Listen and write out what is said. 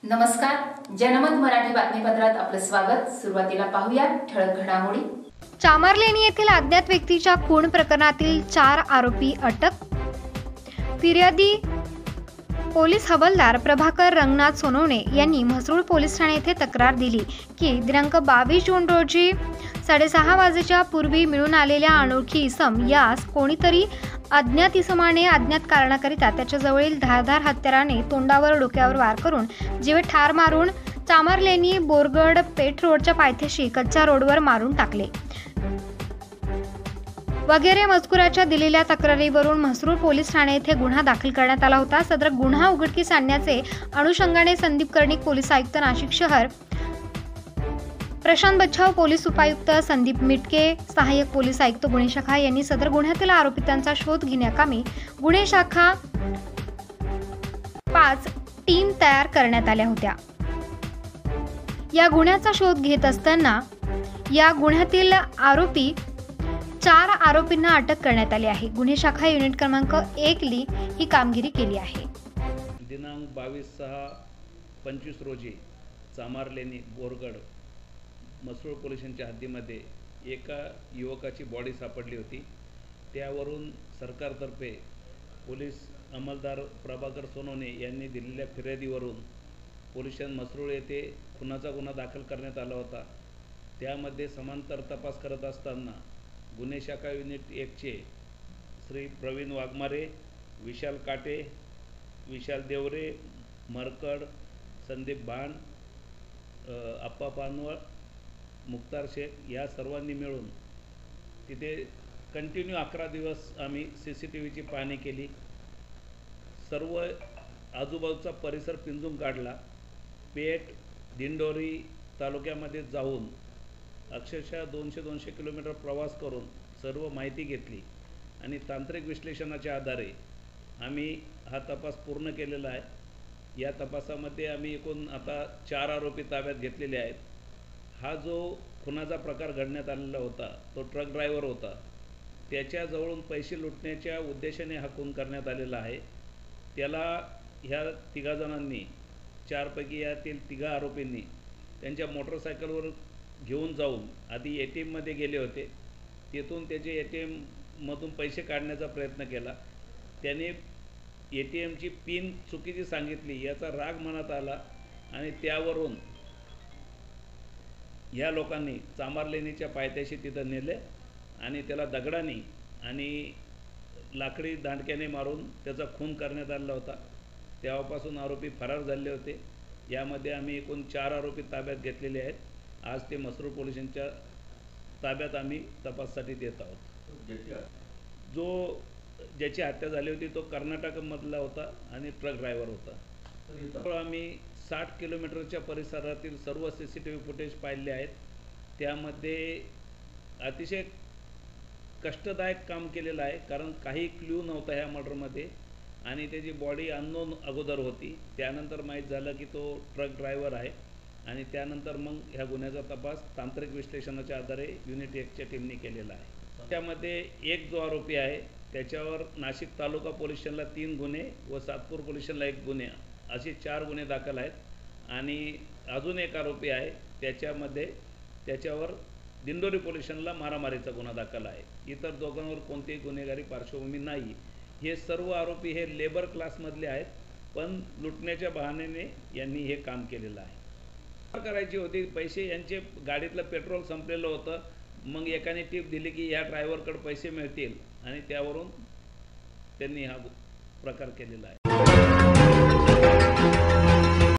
नमस्कार, जनमत मराठी बातमीपत्रात आपलं स्वागत। सुरुवातीला पाहूया ठळक घडामोडी। चामरलेनी येथील अज्ञात व्यक्तीच्या खून प्रकरणातील 4 आरोपी अटक। फिर्यादी पोलीस हवालदार प्रभाकर रंगनाथ सोनवणे यांनी म्हसरूळ पोलीस ठाणे येथे तक्रार दिली की दिनांक 22 जून रोजी 6:30 वाजेच्या पूर्वी मिळून आलेल्या अनोळखी इसम यास कोणीतरी अज्ञात इसमाने अज्ञात कारणाकरिता त्याच्या जवळील धारदार हत्याराने तोंडावर डोक्यावर वार करून जीवे ठार मारून चामरलेनी बोरगड पेठ रोडच्या पायथ्याशी कच्च्या रोडवर मारून टाकले वगैरे मजकुराच्या दिलेल्या तक्रारीवरून म्हसरूळ पोलीस ठाणे येथे गुन्हा दाखल करण्यात आला होता। सदर गुन्हा उघडकीस आणण्याचे अनुषंगाने संदीप कर्णिक पोलीस आयुक्त नाशिक शहर, प्रशांत बच्छाव पोलीस उपायुक्त संदीप मिटके, सहाय्यक पोलीस आयुक्त गुन्हे शाखा यांनी सदर गुन्ह्यातील आरोपितांचा शोध घेण्याकामी गुन्हे शाखा 5 टीम तयार करण्यात आल्या होत्या। या गुन्ह्याचा शोध घेत असताना या गुन्ह्यातील 4 आरोपींना अटक करण्यात आली आहे। गुन्हे शाखा युनिट क्रमांक 1 ली ही कामगिरी केली आहे। दिनांक 22/6/25 रोजी चामरलेनी बोरगड म्हसरूळ पोलिसांच्या हद्दीमध्ये एका युवकाची बॉडी सापडली होती। त्यावरून सरकारतर्फे पोलीस अंमलदार प्रभाकर सोनवणे यांनी दिलेल्या फिर्यादीवरून पोलिसांत म्हसरूळ येथे खुनाचा गुन्हा दाखल करण्यात आला होता। त्यामध्ये समांतर तपास करत असताना गुन्हे शाखा युनिट 1चे श्री प्रवीण वाघमारे, विशाल काटे, विशाल देवरे, मरकड, संदीप भान, अप्पा पानवळ, मुक्तार शेख या सर्वांनी मिळून तिथे कंटिन्यू 11 दिवस आम्ही CCTVची पाहणी केली। सर्व आजूबाजूचा परिसर पिंजून काढला। पेठ दिंडोरी तालुक्यामध्ये जाऊन अक्षरशः 200 किलोमीटर प्रवास करून सर्व माहिती घेतली आणि तांत्रिक विश्लेषणाच्या आधारे आम्ही हा तपास पूर्ण केलेला आहे। या तपासामध्ये आम्ही एकूण आता 4 आरोपी ताब्यात घेतलेले आहेत। हा जो खुनाचा प्रकार घडण्यात आलेला होता तो ट्रक ड्रायव्हर होता। त्याच्याजवळून पैसे लुटण्याच्या उद्देशाने हा खून करण्यात आलेला आहे। त्याला ह्या 3 जणांनी 4 पैकी यातील 3 आरोपींनी त्यांच्या मोटरसायकलवर घेऊन जाऊन आधी ATMमध्ये गेले होते। तेथून त्याचे ATMमधून पैसे काढण्याचा प्रयत्न केला। त्याने ATMची पिन चुकीची सांगितली, याचा राग मनात आला आणि त्यावरून या लोकांनी चामरलेनीच्या पायथ्याशी तिथं नेले आणि त्याला दगडाने आणि लाकडी दांडक्याने मारून त्याचा खून करण्यात आला होता। तेव्हापासून आरोपी फरार झाले होते। यामध्ये आम्ही एकूण 4 आरोपी ताब्यात घेतलेले आहेत। आज ते म्हसरूळ पोलिसांच्या ताब्यात आम्ही तपासासाठी देत आहोत। ज्याची हत्या झाली होती तो कर्नाटकमधला होता आणि ट्रक ड्रायव्हर होता। आम्ही 60 किलोमीटरच्या परिसरातील सर्व CCTV फुटेज पाहिले आहेत। त्यामध्ये अतिशय कष्टदायक काम केलेलं आहे, कारण काही क्ल्यू नव्हता ह्या मर्डरमध्ये आणि त्याची बॉडी अननोन अगोदर होती। त्यानंतर माहीत झालं की तो ट्रक ड्रायव्हर आहे आणि त्यानंतर मग ह्या गुन्ह्याचा तपास तांत्रिक विश्लेषणाच्या आधारे युनिट 1च्या टीमने केलेला आहे। त्यामध्ये एक जो आरोपी आहे त्याच्यावर नाशिक तालुका पोलीस स्टेशनला 3 गुन्हे व सातपूर पोलीस स्टेशनला 1 गुन्हा असे 4 गुन्हे दाखल आहेत आणि अजून एक आरोपी आहे त्याच्यावर दिंडोरी पोलीस स्टेशनला मारामारीचा गुन्हा दाखल आहे। इतर दोघांवर कोणतीही गुन्हेगारी पार्श्वभूमी नाही। हे सर्व आरोपी हे लेबर क्लासमधले आहेत, पण लुटण्याच्या बहाण्याने यांनी हे काम केलेलं आहे। करायची होती, पैसे यांचे गाडीतलं पेट्रोल संपलेलं होतं। मग एकाने टिप दिली की या ड्रायव्हरकडे पैसे मिळतील आणि त्यावरून त्यांनी हा प्रकार केलेला आहे।